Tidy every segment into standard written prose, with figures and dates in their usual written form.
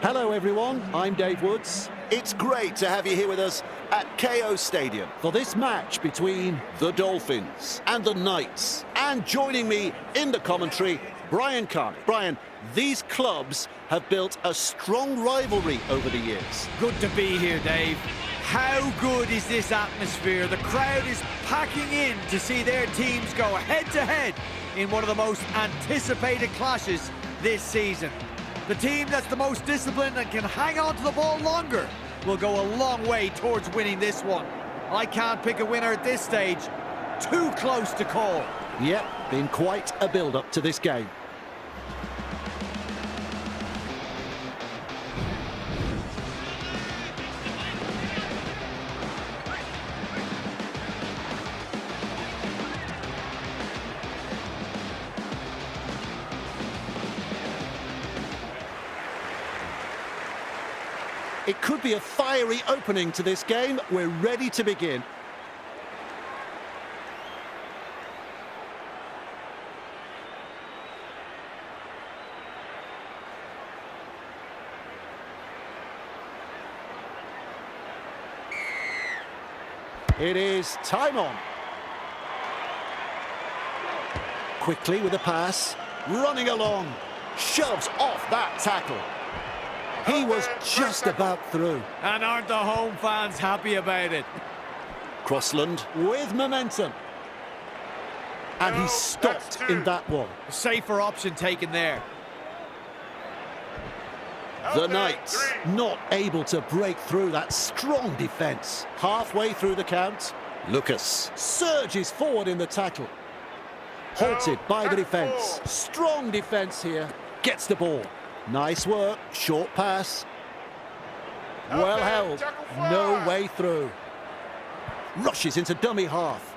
Hello everyone, I'm Dave Woods. It's great to have you here with us at KO Stadium For this match between the Dolphins and the Knights. And joining me in the commentary, Brian Carney. Brian, these clubs have built a strong rivalry over the years. Good to be here, Dave. How good is this atmosphere? The crowd is packing in to see their teams go head-to-head in one of the most anticipated clashes this season. The team that's the most disciplined and can hang on to the ball longer will go a long way towards winning this one. I can't pick a winner at this stage. Too close to call. Yep, been quite a build-up to this game. It could be a fiery opening to this game. We're ready to begin. It is time on. Quickly with a pass, running along, shoves off that tackle. He was just about through. And aren't the home fans happy about it? Crossland With momentum. And he stopped in that one. Safer option taken there. the Knights. Not able to break through that strong defence. Halfway through the count, Lucas. surges forward in the tackle. Halted by the defence. Strong defence here. Gets the ball. Nice work. Short pass. Well held. No way through. Rushes into dummy half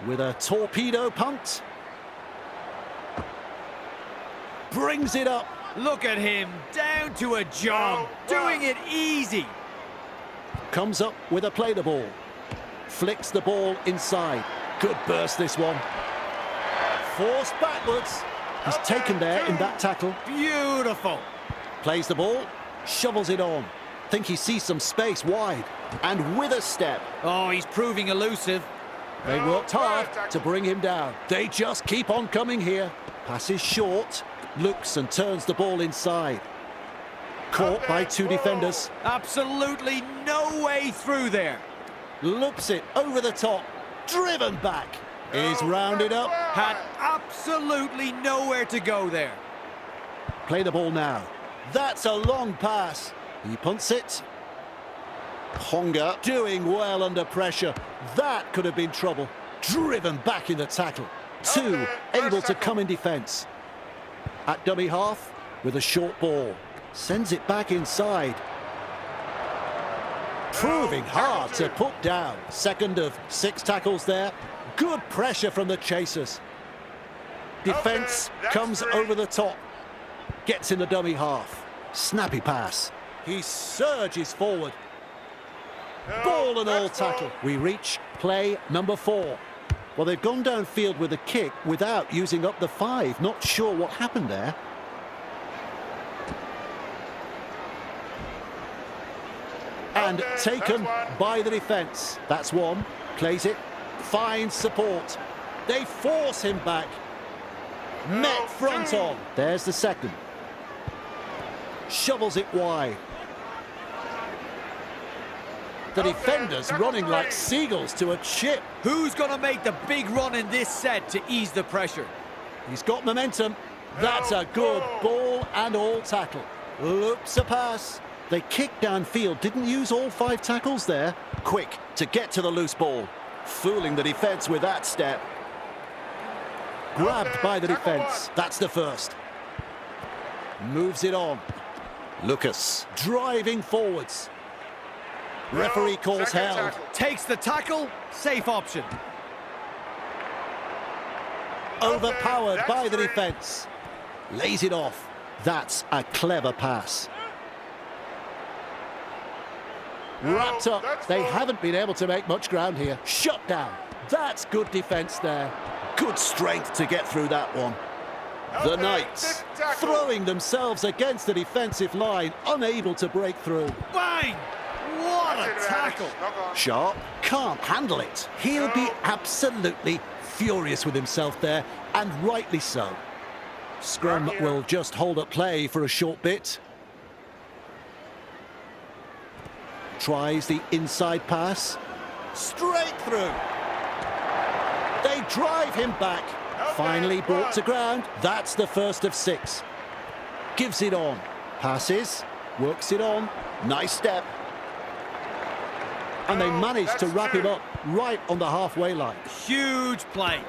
with a torpedo punt. Brings it up. Look at him, down to a jog, doing it easy. Comes up with a play the ball. Flicks the ball inside. Good burst this one. Forced backwards. He's taken there in that tackle. Beautiful. Plays the ball. Shovels it on. Think he sees some space wide. And with a step. Oh, he's proving elusive. They worked hard to bring him down. They just keep on coming here. Passes short. Looks and turns the ball inside. Caught by two defenders. Absolutely no way through there. Loops it over the top. Driven back. Is rounded up. Had absolutely nowhere to go there. Play the ball now. That's a long pass. He punts it. Honga. Doing well under pressure. That could have been trouble. Driven back in the tackle. Two able to come in defence. At dummy half with a short ball. Sends it back inside. Proving hard to put down. Second of 6 tackles there. Good pressure from the chasers. Defence comes over the top. Gets in the dummy half. Snappy pass. He surges forward. Ball and all tackle. We reach play number 4. Well, they've gone downfield with a kick without using up the 5. Not sure what happened there. And taken by the defence. That's one. Plays it. Finds support. They force him back. Met front on. There's the second. Shovels it wide. The defenders running like seagulls to a chip. Who's going to make the big run in this set to ease the pressure? He's got momentum. That's a good ball and all tackle. Loops a pass. They kicked downfield. Didn't use all 5 tackles there. Quick to get to the loose ball. Fooling the defence with that step. Grabbed by the defence. That's the first. Moves it on. Lucas. Driving forwards. Referee calls held. Takes the tackle, safe option. Overpowered by the defence. Lays it off. That's a clever pass. Wrapped up. They haven't been able to make much ground here. Shut down. That's good defence there. Good strength to get through that one. The Knights throwing themselves against the defensive line, unable to break through. Bang! What a tackle! Sharp can't handle it. He'll be absolutely furious with himself there, and rightly so. Scrum will just hold at play for a short bit. Tries the inside pass. Straight through. They drive him back. Finally brought to ground. That's the first of 6. Gives it on. Passes. Works it on. Nice step. And they managed to wrap him up right on the halfway line. Huge play.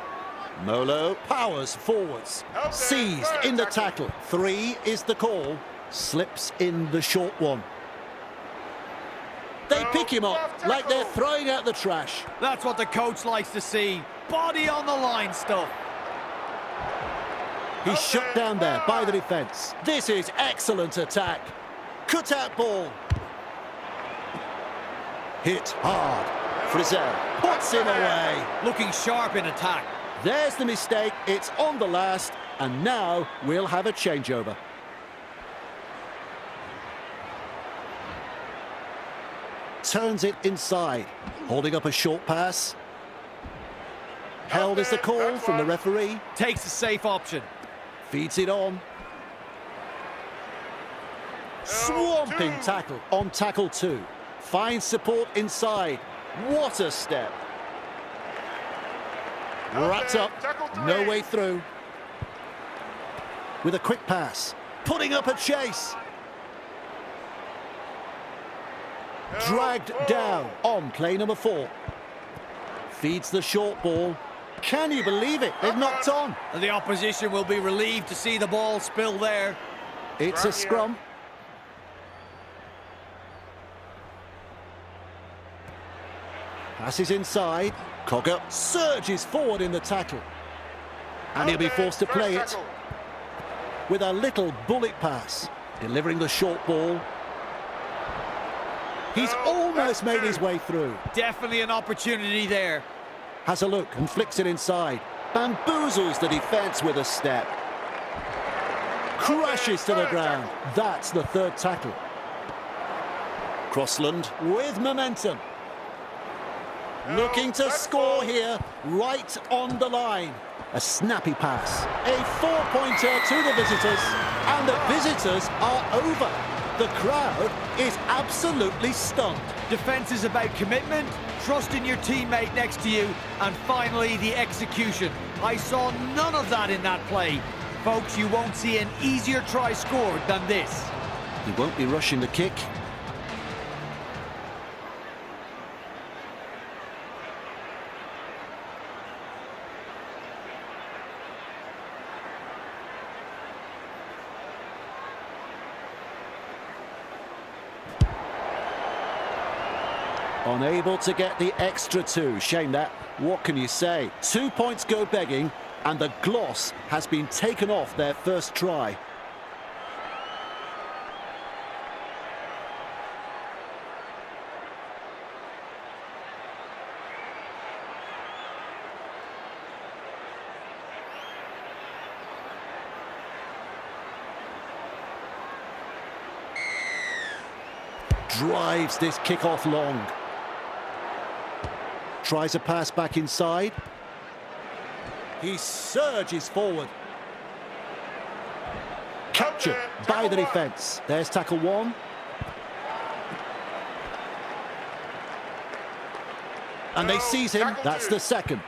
Molo powers forwards. Seized in the tackle. 3 is the call. Slips in the short one. They pick him up like they're throwing out the trash. That's what the coach likes to see. Body on the line stuff. He's shut down there by the defence. This is excellent attack. Cut out ball. Hit hard. Frizzell puts him away. Looking sharp in attack. There's the mistake. It's on the last. And now we'll have a changeover. Turns it inside. Holding up a short pass. Held is the call from the referee. Takes a safe option. Feeds it on. Swamping tackle on tackle 2. Finds support inside. What a step. Wrapped up. No way through. With a quick pass. Putting up a chase. Dragged down on play number 4. Feeds the short ball. Can you believe it? They've knocked on. The opposition will be relieved to see the ball spill there. It's a scrum. Passes inside. Cogger surges forward in the tackle. And he'll be forced to play it with a little bullet pass. Delivering the short ball. He's almost made his way through. Definitely an opportunity there. Has a look and flicks it inside. Bamboozles the defence with a step. Crashes to the ground. That's the 3rd tackle. Crossland with momentum. Looking to score here, right on the line. A snappy pass. A 4-pointer to the visitors. And the visitors are over. The crowd is absolutely stunned. Defence is about commitment, trusting your teammate next to you, and finally the execution. I saw none of that in that play. Folks, you won't see an easier try scored than this. He won't be rushing the kick. Unable to get the extra 2. Shame that. What can you say? 2 points go begging, and the gloss has been taken off their first try. Drives this kick off long. Tries a pass back inside. He surges forward. Captured by the defence. There's tackle 1. And they seize him. That's the 2nd.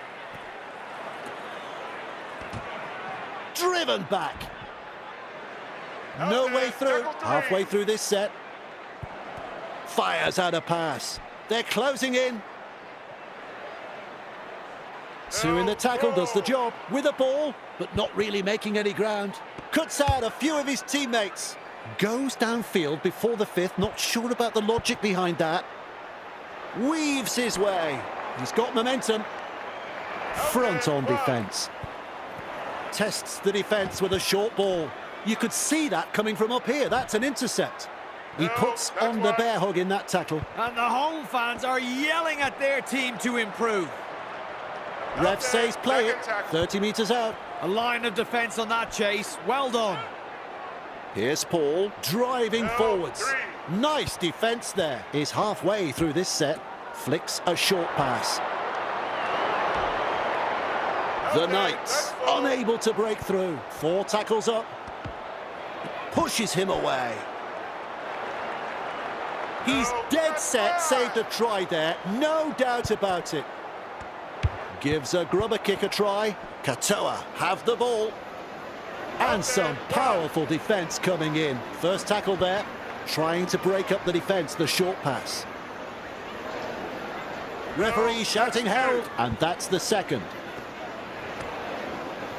Driven back. No way through. Halfway through this set. Fires out a pass. They're closing in. 2 in the tackle does the job with a ball, but not really making any ground. Cuts out a few of his teammates. Goes downfield before the 5th, not sure about the logic behind that. Weaves his way. He's got momentum. Front on defence. Tests the defence with a short ball. You could see that coming from up here. That's an intercept. He puts on the bear hug in that tackle. And the home fans are yelling at their team to improve. Ref says play it. 30 metres out. A line of defence on that chase. Well done. Here's Paul driving forwards. Nice defence there. He's halfway through this set. Flicks a short pass. The Knights unable to break through. 4 tackles up. Pushes him away. He's dead set, saved a try there, no doubt about it. Gives a grubber kick a try. Katoa have the ball. And some powerful defence coming in. First tackle there, trying to break up the defence, the short pass. Referee shouting held, and that's the second.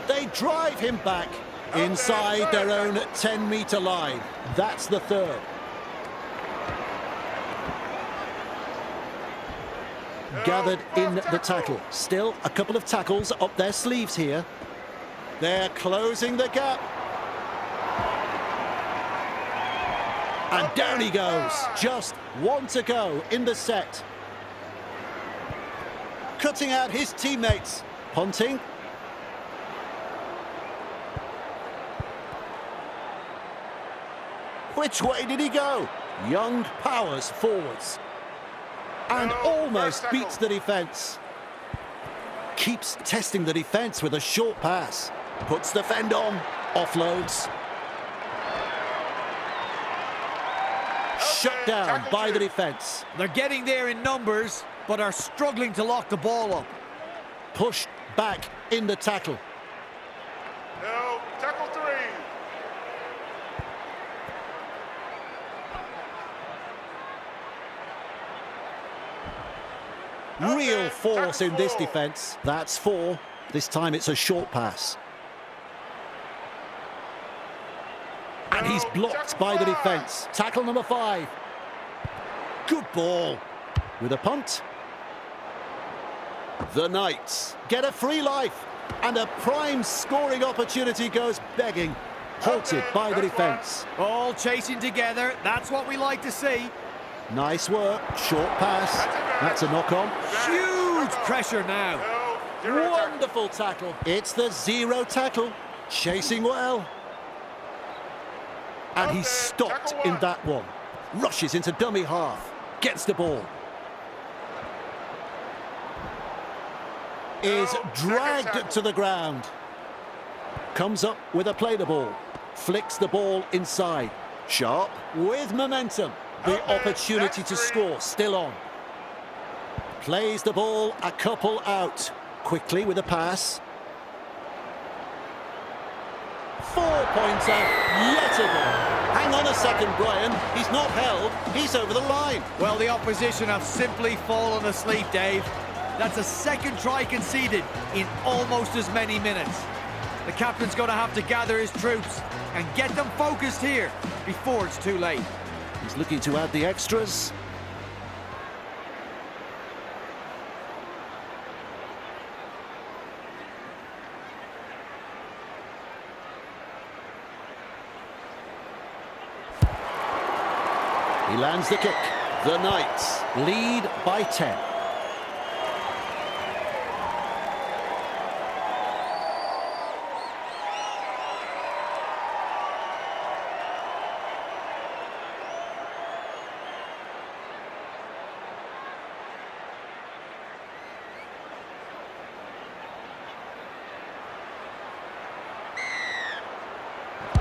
They drive him back inside their own 10-metre line. That's the third. Gathered in the tackle. Still a couple of tackles up their sleeves here. They're closing the gap. And down he goes. Just 1 to go in the set. Cutting out his teammates. Punting. Which way did he go? Young powers forwards. And almost beats the defence. Keeps testing the defence with a short pass. Puts the fend on. Offloads. Shut down by the defence. They're getting there in numbers, but are struggling to lock the ball up. Pushed back in the tackle. No, tackle 3. Real force in this defence. That's 4. This time it's a short pass. And he's blocked by the defence. Tackle number 5. Good ball. With a punt. The Knights get a free life. And a prime scoring opportunity goes begging. Halted by the defence. All chasing together. That's what we like to see. Nice work. Short pass. That's a knock-on. Huge pressure now. Wonderful tackle. It's the 0 tackle. Chasing well. And he's stopped in that one. Rushes into dummy half. Gets the ball. Is dragged to the ground. Comes up with a play the ball. Flicks the ball inside. Sharp with momentum. The opportunity to score still on. Plays the ball a couple out. Quickly with a pass. 4 points out yet again. Hang on a second, Brian. He's not held. He's over the line. Well, the opposition have simply fallen asleep, Dave. That's a second try conceded in almost as many minutes. The captain's going to have to gather his troops and get them focused here before it's too late. He's looking to add the extras. He lands the kick. The Knights lead by 10.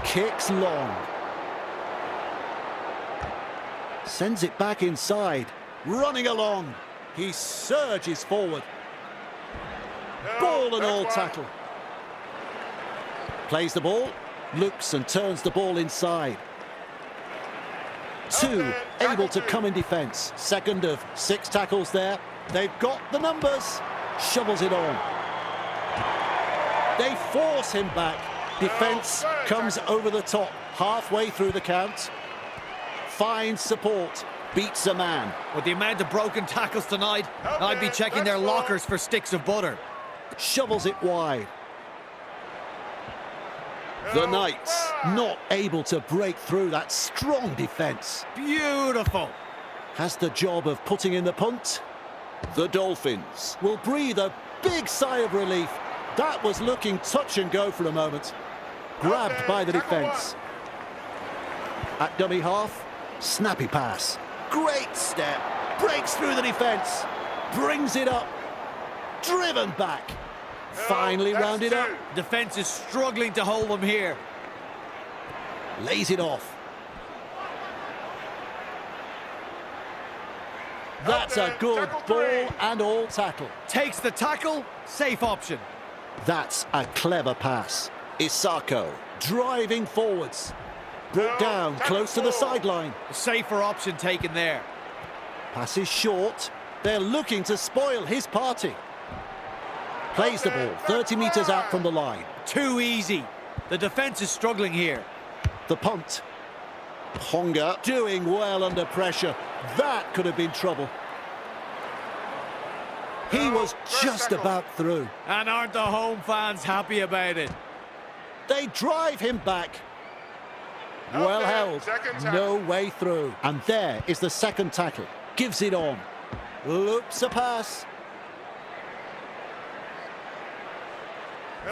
Kicks long. Sends it back inside. Running along. He surges forward. Ball and all tackle. Plays the ball. Looks and turns the ball inside. 2 able to come in defence. Second of 6 tackles there. They've got the numbers. Shovels it on. They force him back. Defence comes over the top. Halfway through the count. Finds support. Beats a man. With the amount of broken tackles tonight, I'd be checking their lockers for sticks of butter. Shovels it wide. The Knights not able to break through that strong defence. Beautiful. Has the job of putting in the punt. The Dolphins will breathe a big sigh of relief That was looking touch and go for a moment. Grabbed by the defence. At dummy half, snappy pass. Great step. Breaks through the defence. Brings it up. Driven back. Finally rounded up. Defence is struggling to hold them here. Lays it off. That's a good ball and all tackle. Takes the tackle, safe option. That's a clever pass. Isako driving forwards. Brought down close to the sideline. A safer option taken there. Pass is short. They're looking to spoil his party. Plays the ball 30 metres out from the line. Too easy. The defence is struggling here. The punt. Ponga doing well under pressure. That could have been trouble. He was just about through. And aren't the home fans happy about it? They drive him back. Well held. No way through. And there is the second tackle. Gives it on. Loops a pass.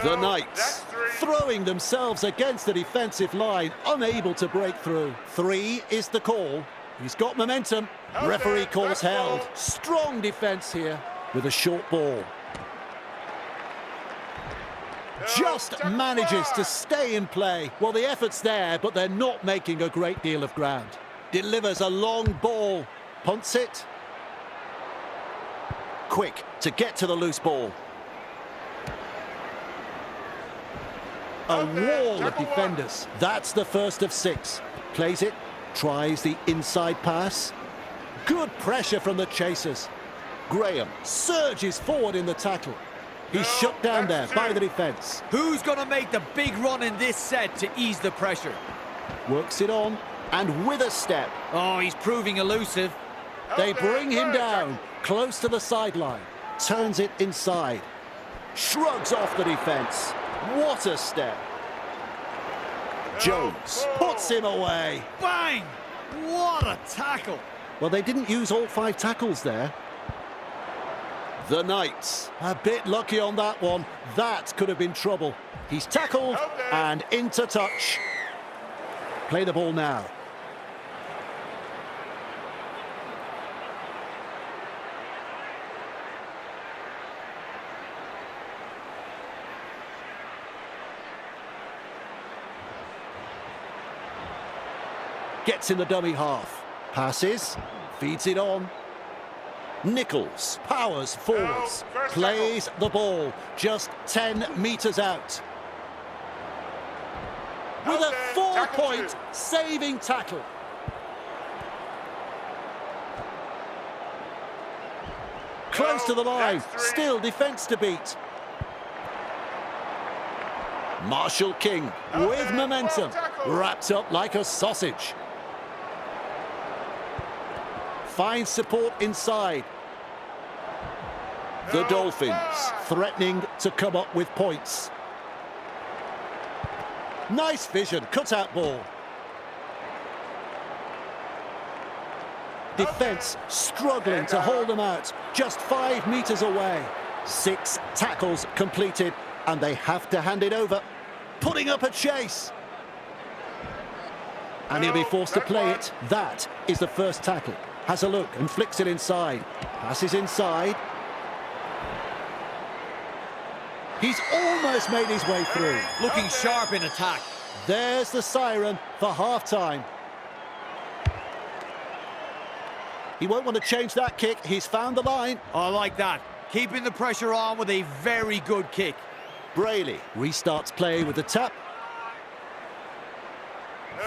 The Knights throwing themselves against the defensive line, unable to break through. 3 is the call. He's got momentum. Referee calls held. Strong defence here with a short ball. Just manages to stay in play. Well, the effort's there, but they're not making a great deal of ground. Delivers a long ball. Punts it. Quick to get to the loose ball. A wall of defenders. That's the first of 6. Plays it. Tries the inside pass. Good pressure from the chasers. Graham surges forward in the tackle. He's shut down there by the defence. Who's going to make the big run in this set to ease the pressure? Works it on, and with a step. Oh, he's proving elusive. They bring him down, close to the sideline. Turns it inside. Shrugs off the defence. What a step. Jones puts him away. Bang! What a tackle. Well, they didn't use all 5 tackles there. The Knights, a bit lucky on that one. That could have been trouble. He's tackled and into touch. Play the ball now. Gets in the dummy half. Passes, feeds it on. Nichols powers forwards, plays the ball just 10 metres out. With a 4-point saving tackle. Close to the line, still defence to beat. Marshall King with momentum, wrapped up like a sausage. Finds support inside. The Dolphins threatening to come up with points. Nice vision, cut-out ball. Defence struggling to hold them out, just 5 metres away. 6 tackles completed, and they have to hand it over. Putting up a chase. And he'll be forced to play it. That is the first tackle. Has a look and flicks it inside. Passes inside. He's almost made his way through. Looking sharp in attack. There's the siren for half-time. He won't want to change that kick. He's found the line. I like that. Keeping the pressure on with a very good kick. Brayley restarts play with the tap.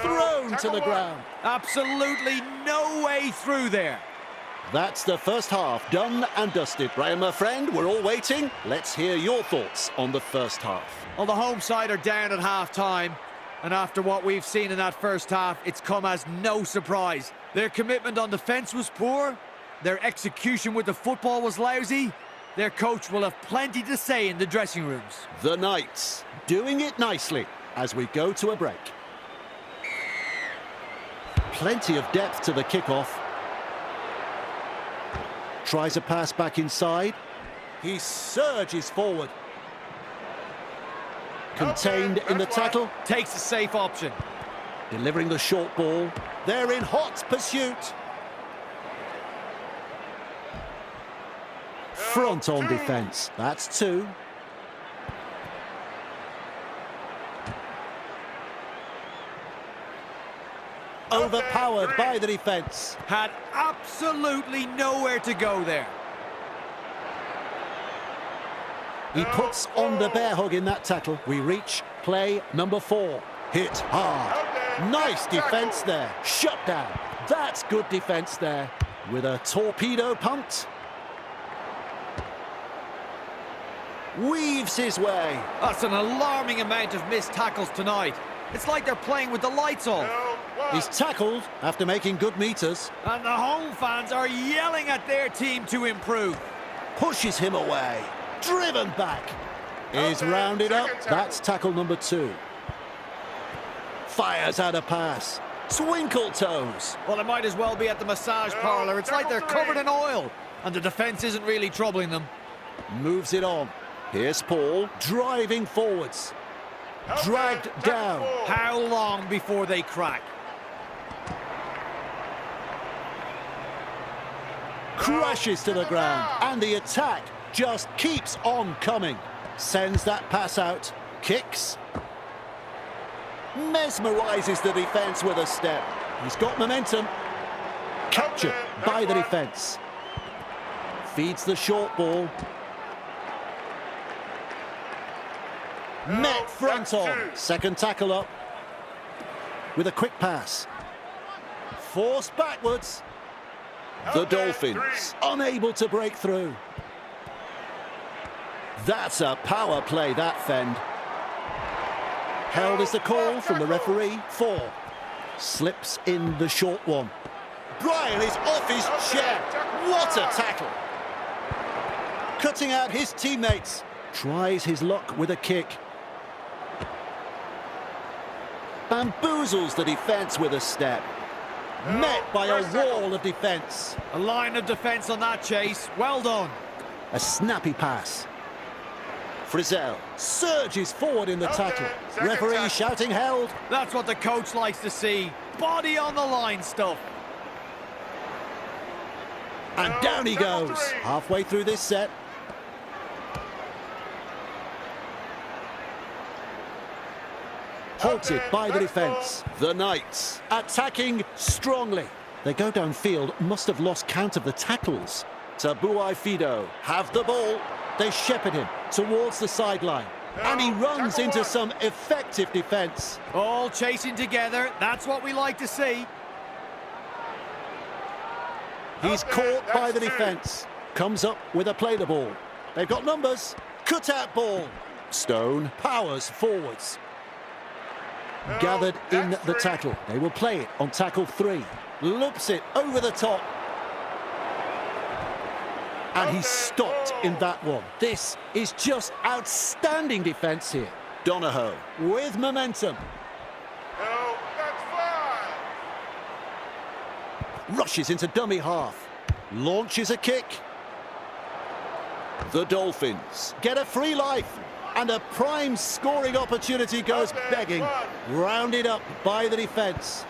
Thrown to the ground. Absolutely no way through there. That's the first half done and dusted. Brian, my friend, we're all waiting. Let's hear your thoughts on the first half. Well, the home side are down at half-time, and after what we've seen in that first half, it's come as no surprise. Their commitment on defence was poor, their execution with the football was lousy, their coach will have plenty to say in the dressing rooms. The Knights doing it nicely as we go to a break. Plenty of depth to the kickoff. Tries a pass back inside. He surges forward. Contained in the tackle. Takes a safe option. Delivering the short ball. They're in hot pursuit. Front on defence. That's 2. Overpowered by the defence. Had absolutely nowhere to go there. He puts on the bear hug in that tackle. We reach play number 4. Hit hard. Nice defence there. Shut down. That's good defence there. With a torpedo punt. Weaves his way. That's an alarming amount of missed tackles tonight. It's like they're playing with the lights off. He's tackled after making good meters. And the home fans are yelling at their team to improve. Pushes him away. Driven back. Is rounded up. That's tackle number 2. Fires out a pass. Twinkle toes. Well, it might as well be at the massage parlour. It's like they're covered in oil. And the defence isn't really troubling them. Moves it on. Here's Paul driving forwards. Dragged down. How long before they crack? Crashes to the ground. And the attack just keeps on coming. Sends that pass out. Kicks. Mesmerises the defence with a step. He's got momentum. Captured by the defence. Feeds the short ball. Met front on. Second tackle up. With a quick pass. Forced backwards. The Dolphins unable to break through. That's a power play, that fend. Held is the call from the referee. 4. Slips in the short one. Brian is off his chair. What a tackle. Cutting out his teammates. Tries his luck with a kick. Bamboozles the defence with a step. Met by a wall of defence. A line of defence on that chase. Well done. A snappy pass. Frizzell surges forward in the tackle. Referee shouting held. That's what the coach likes to see. Body on the line stuff. And down he goes. Halfway through this set. Halted by the defence. The Knights attacking strongly. They go downfield, must have lost count of the tackles. Tabuai Fido have the ball. They shepherd him towards the sideline. And he runs into some effective defence. All chasing together. That's what we like to see. He's caught by the defence. Comes up with a play the ball. They've got numbers. Cut out ball. Stone powers forwards. Gathered in the tackle. They will play it on tackle 3. Loops it over the top. And he's stopped in that one. This is just outstanding defence here. Donahoe with momentum. No, that's fine. Rushes into dummy half. Launches a kick. The Dolphins get a free life. And a prime scoring opportunity goes begging. Rounded up by the defence.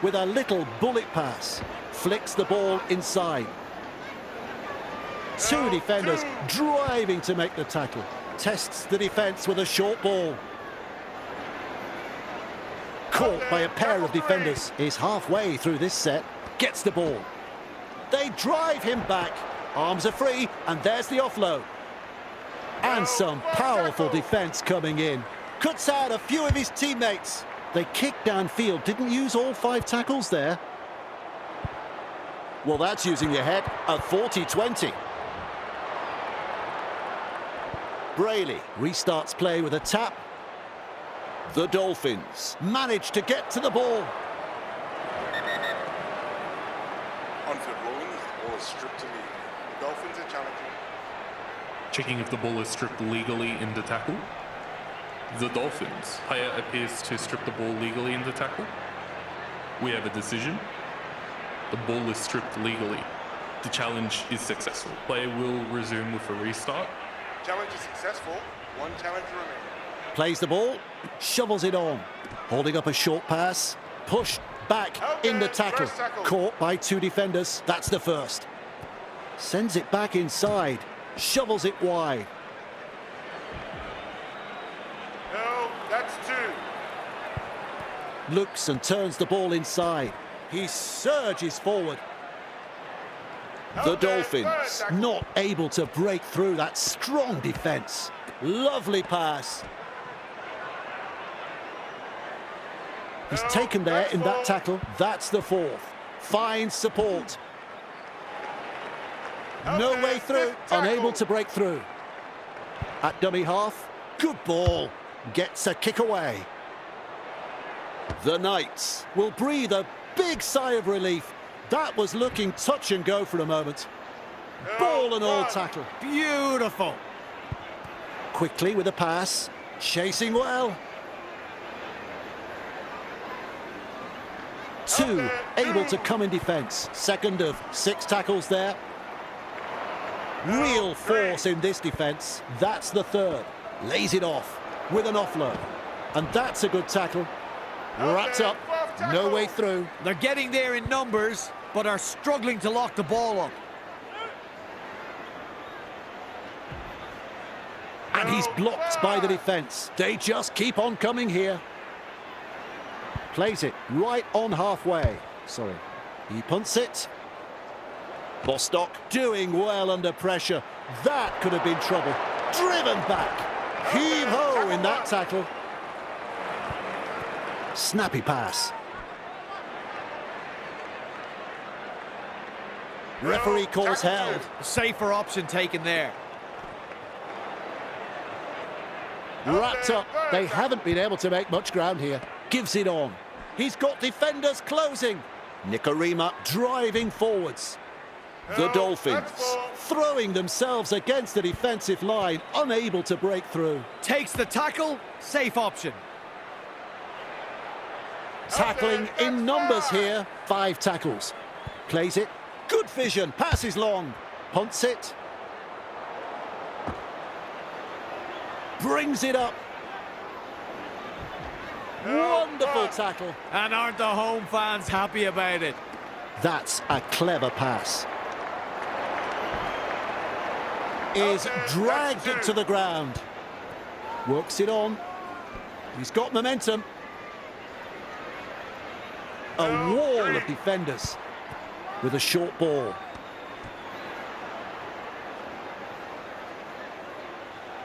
With a little bullet pass. Flicks the ball inside. 2 defenders driving to make the tackle. Tests the defence with a short ball. Caught by a pair of defenders. Is halfway through this set. Gets the ball. They drive him back. Arms are free, and there's the offload. And some powerful defence coming in. Cuts out a few of his teammates. They kick downfield. Didn't use all 5 tackles there. Well, that's using your head. A 40-20. Brayley restarts play with a tap. The Dolphins manage to get to the ball. Unfield rolling, the ball is stripped to me. The Dolphins are challenging. Checking if the ball is stripped legally in the tackle. The Dolphins. Player appears to strip the ball legally in the tackle. We have a decision. The ball is stripped legally. The challenge is successful. Player will resume with a restart. Challenge is successful. 1 challenge remaining. Plays the ball, shovels it on. Holding up a short pass, pushed back in the tackle. Caught by two defenders, that's the first. Sends it back inside, shovels it wide. No, that's 2. Looks and turns the ball inside. He surges forward. The Dolphins not able to break through that strong defence. Lovely pass. He's taken there in that tackle. That's the fourth. Finds support. No way through. Unable to break through. At dummy half. Good ball. Gets a kick away. The Knights will breathe a big sigh of relief. That was looking touch and go for a moment. Ball and all tackle. Beautiful. Quickly with a pass. Chasing well. Two able to come in defence. Second of 6 tackles there. Real force in this defence. That's the third. Lays it off with an offload. And that's a good tackle. Wrapped up. No way through. They're getting there in numbers, but are struggling to lock the ball up. And he's blocked by the defence. They just keep on coming here. Plays it right on halfway. Sorry. He punts it. Bostock doing well under pressure. That could have been trouble. Driven back. Heave-ho in that tackle. Snappy pass. Referee calls held. Safer option taken there. Wrapped up. They haven't been able to make much ground here. Gives it on. He's got defenders closing. Nikorima driving forwards. The Dolphins throwing themselves against the defensive line, unable to break through. Takes the tackle, safe option. Tackling in numbers here. 5 tackles. Plays it. Good vision. Passes long. Punts it. Brings it up. Wonderful tackle. And aren't the home fans happy about it? That's a clever pass. Is dragged to the ground. Works it on. He's got momentum. A wall of defenders with a short ball.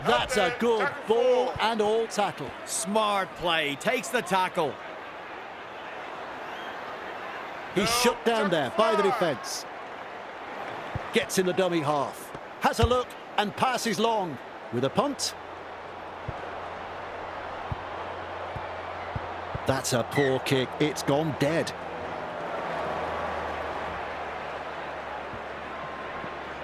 That's a good ball and all tackle. Smart play, takes the tackle. He's shut down there by the defence. Gets in the dummy half. Has a look and passes long with a punt. That's a poor kick. It's gone dead.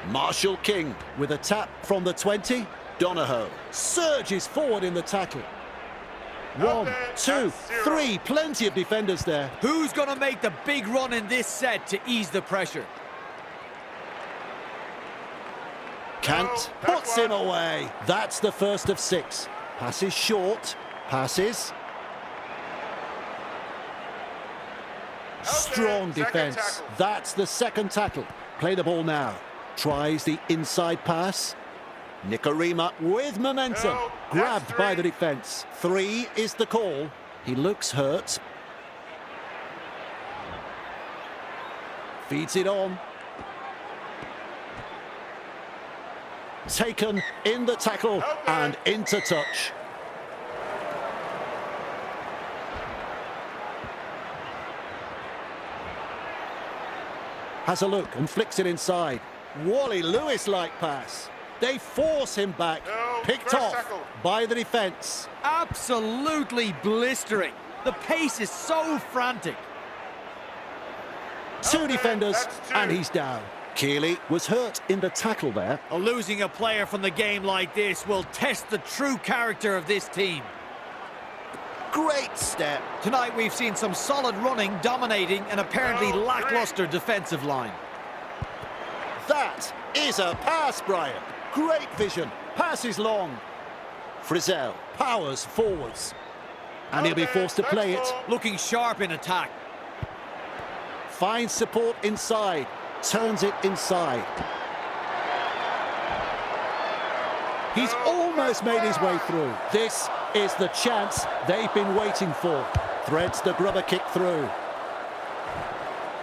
Marshall King with a tap from the 20. Donahoe surges forward in the tackle. 1, 2, 3. Plenty of defenders there. Who's going to make the big run in this set to ease the pressure? Kant puts him away. That's the first of 6. Passes short. Passes. Strong defence. That's the second tackle. Play the ball now. Tries the inside pass. Nikorima with momentum. Grabbed by the defence. 3 is the call. He looks hurt. Feeds it on. Taken in the tackle and into touch. Has a look and flicks it inside. Wally Lewis-like pass. They force him back. Picked off by the defence. Absolutely blistering. The pace is so frantic. 2 defenders and he's down. Keeley was hurt in the tackle there. Losing a player from the game like this will test the true character of this team. Great step. Tonight we've seen some solid running, dominating an apparently lackluster defensive line. That is a pass, Brian. Great vision. Pass is long. Frizzell powers forwards. And he'll be forced to play it. Looking sharp in attack. Finds support inside. Turns it inside. He's almost made his way through. This is the chance they've been waiting for. Threads the grubber kick through.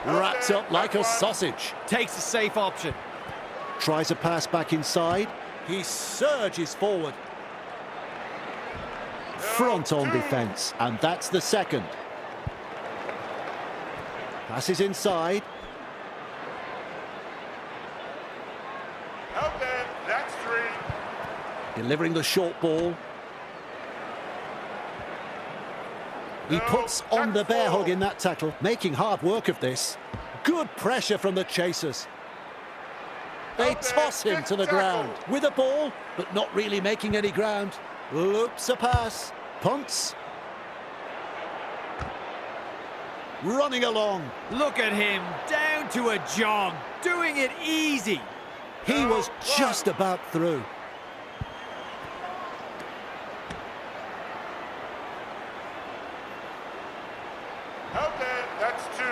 Wrapped up like a sausage. Takes a safe option. Tries a pass back inside. He surges forward. Front on defence, and that's the second. Passes inside. Out there, that's 3. Delivering the short ball. He puts on the bear hug in that tackle, making hard work of this. Good pressure from the chasers. They toss him to the ground with a ball, but not really making any ground. Loops a pass, punts. Running along. Look at him, down to a jog, doing it easy. He was just about through. Out there, that's 2.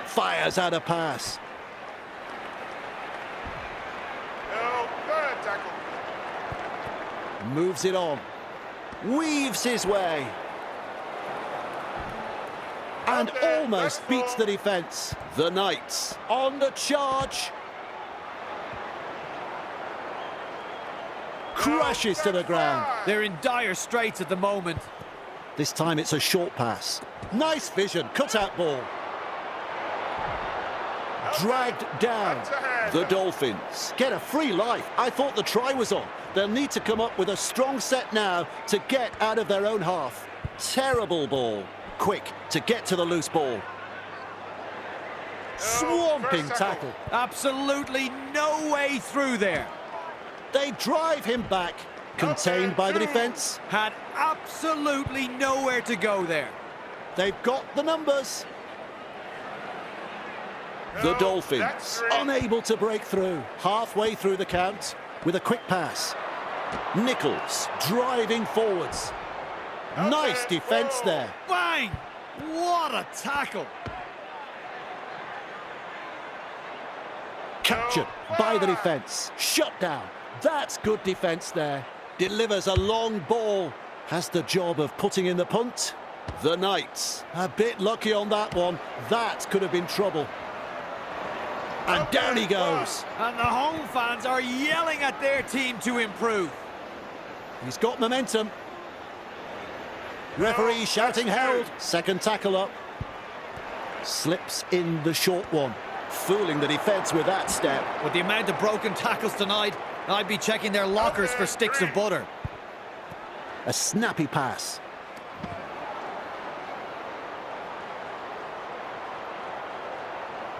Fires out a pass. No, bad tackle. Moves it on. Weaves his way. And almost beats the defence. The Knights on the charge. Crashes to the ground. They're in dire straits at the moment. This time it's a short pass. Nice vision, cut-out ball. Dragged down. The Dolphins get a free life. I thought the try was on. They'll need to come up with a strong set now to get out of their own half. Terrible ball. Quick to get to the loose ball. Swamping tackle. Absolutely no way through there. They drive him back. Contained by the defence. Had absolutely nowhere to go there. They've got the numbers. The Dolphins unable to break through. Halfway through the count with a quick pass. Nichols driving forwards. Nice defence there. Bang! What a tackle. Captured by the defence. Shut down. That's good defence there. Delivers a long ball. Has the job of putting in the punt. The Knights a bit lucky on that one. That could have been trouble. And down he goes. And the home fans are yelling at their team to improve. He's got momentum. Referee shouting held. Second tackle up. Slips in the short one. Fooling the defence with that step. With the amount of broken tackles tonight, I'd be checking their lockers for sticks of butter. A snappy pass.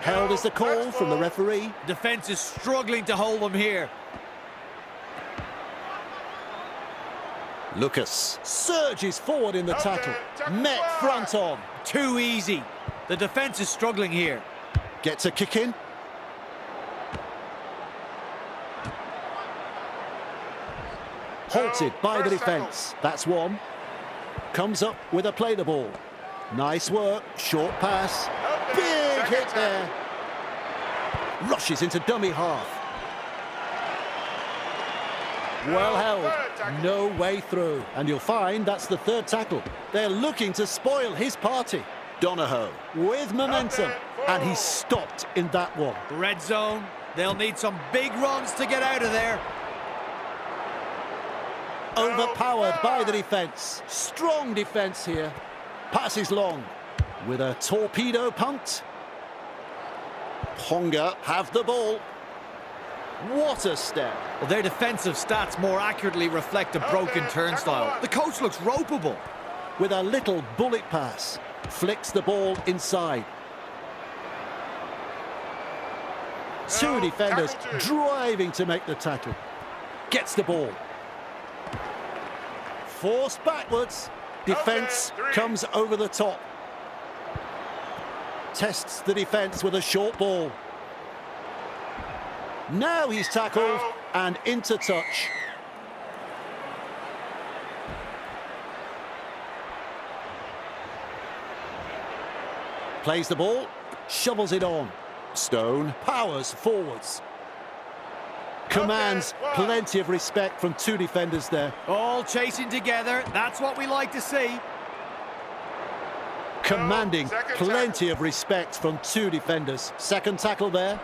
Held is the call from the referee. Defence is struggling to hold them here. Lucas surges forward in the tackle. Met front on. Too easy. The defence is struggling here. Gets a kick in. Halted by the defence. That's one. Comes up with a play the ball. Nice work. Short pass. Big hit there. Rushes into dummy half. Well held. No way through. And you'll find that's the third tackle. They're looking to spoil his party. Donahoe with momentum. And he's stopped in that one. Red zone. They'll need some big runs to get out of there. Overpowered by the defence. Strong defence here. Passes long with a torpedo punt. Ponga have the ball. What a step. Well, their defensive stats more accurately reflect a broken turnstile. The coach looks ropeable. With a little bullet pass. Flicks the ball inside. Two defenders driving to make the tackle. Gets the ball. Forced backwards. Defence comes over the top. Tests the defence with a short ball. Now he's tackled. And into touch. Plays the ball, shovels it on. Stone powers forwards. Commands plenty of respect from two defenders there. All chasing together, that's what we like to see. Commanding plenty of respect from two defenders. Second tackle there.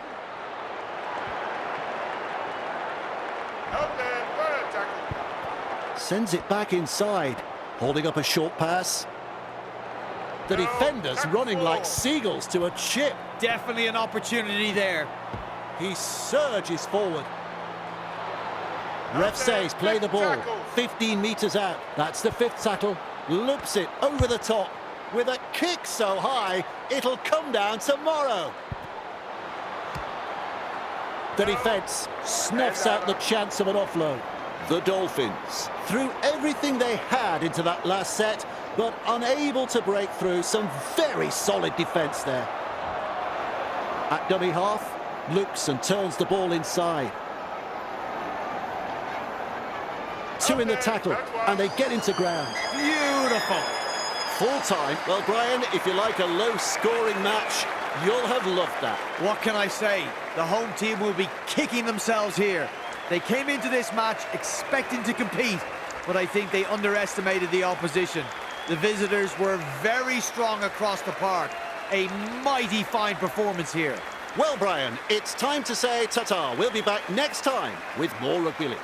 Sends it back inside, holding up a short pass. The defenders running like seagulls to a chip. Definitely an opportunity there. He surges forward. Ref says play the ball. 15 metres out. That's the fifth tackle. Loops it over the top with a kick so high it'll come down tomorrow. The defence snuffs out the chance of an offload. The Dolphins threw everything they had into that last set, but unable to break through. Some very solid defence there. At dummy half, looks and turns the ball inside. Two in the tackle, and they get into ground. Beautiful. Full time. Well, Brian, if you like a low-scoring match, you'll have loved that. What can I say? The home team will be kicking themselves here. They came into this match expecting to compete, but I think they underestimated the opposition. The visitors were very strong across the park. A mighty fine performance here. Well, Brian, it's time to say ta-ta. We'll be back next time with more Rugby League.